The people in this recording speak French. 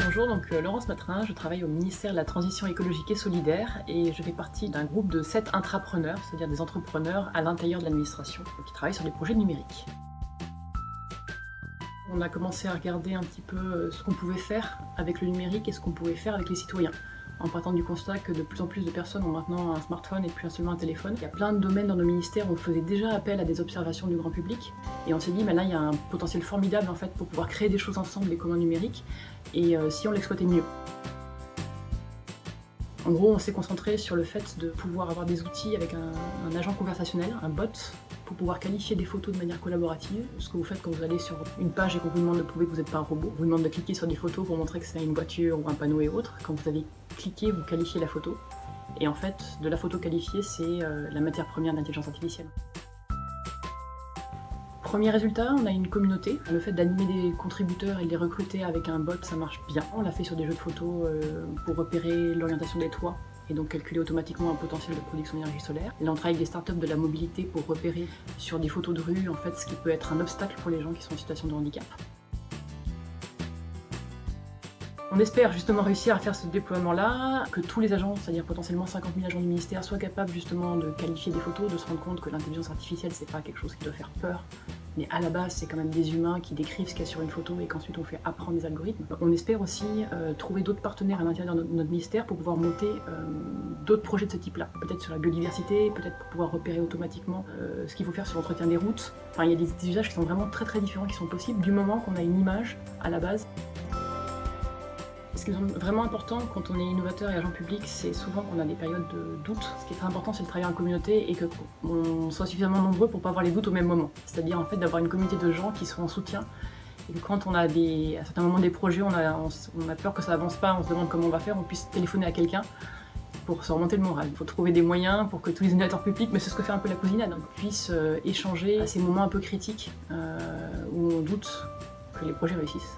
Bonjour, donc Laurence Matrin, je travaille au ministère de la Transition écologique et solidaire et je fais partie d'un groupe de 7 intrapreneurs, c'est-à-dire des entrepreneurs à l'intérieur de l'administration qui travaillent sur des projets numériques. On a commencé à regarder un petit peu ce qu'on pouvait faire avec le numérique et ce qu'on pouvait faire avec les citoyens, en partant du constat que de plus en plus de personnes ont maintenant un smartphone et plus seulement un téléphone. Il y a plein de domaines dans nos ministères où on faisait déjà appel à des observations du grand public et on s'est dit là il y a un potentiel formidable en fait pour pouvoir créer des choses ensemble, des communs numériques, et si on l'exploitait mieux. En gros, on s'est concentré sur le fait de pouvoir avoir des outils avec un agent conversationnel, un bot, pour pouvoir qualifier des photos de manière collaborative. Ce que vous faites quand vous allez sur une page et qu'on vous demande de prouver que vous n'êtes pas un robot. On vous demande de cliquer sur des photos pour montrer que c'est une voiture ou un panneau et autres. Quand vous avez cliqué, vous qualifiez la photo. Et en fait, de la photo qualifiée, c'est la matière première de l'intelligence artificielle. Premier résultat, on a une communauté. Le fait d'animer des contributeurs et de les recruter avec un bot, ça marche bien. On l'a fait sur des jeux de photos pour repérer l'orientation des toits et donc calculer automatiquement un potentiel de production d'énergie solaire. Là, on travaille avec des startups de la mobilité pour repérer sur des photos de rue en fait ce qui peut être un obstacle pour les gens qui sont en situation de handicap. On espère justement réussir à faire ce déploiement-là, que tous les agents, c'est-à-dire potentiellement 50 000 agents du ministère, soient capables justement de qualifier des photos, de se rendre compte que l'intelligence artificielle, c'est pas quelque chose qui doit faire peur, mais à la base, c'est quand même des humains qui décrivent ce qu'il y a sur une photo et qu'ensuite on fait apprendre des algorithmes. On espère aussi trouver d'autres partenaires à l'intérieur de notre ministère pour pouvoir monter d'autres projets de ce type-là. Peut-être sur la biodiversité, peut-être pour pouvoir repérer automatiquement ce qu'il faut faire sur l'entretien des routes. Enfin, il y a des usages qui sont vraiment très très différents qui sont possibles du moment qu'on a une image à la base. Ce qui est vraiment important quand on est innovateur et agent public, c'est souvent qu'on a des périodes de doute. Ce qui est très important, c'est de travailler en communauté et qu'on soit suffisamment nombreux pour ne pas avoir les doutes au même moment. C'est-à-dire en fait d'avoir une communauté de gens qui sont en soutien. Et que quand on a à certains moments des projets, on a peur que ça avance pas, on se demande comment on va faire, on puisse téléphoner à quelqu'un pour se remonter le moral. Il faut trouver des moyens pour que tous les innovateurs publics, mais c'est ce que fait un peu la cousinade, puissent échanger à ces moments un peu critiques où on doute que les projets réussissent.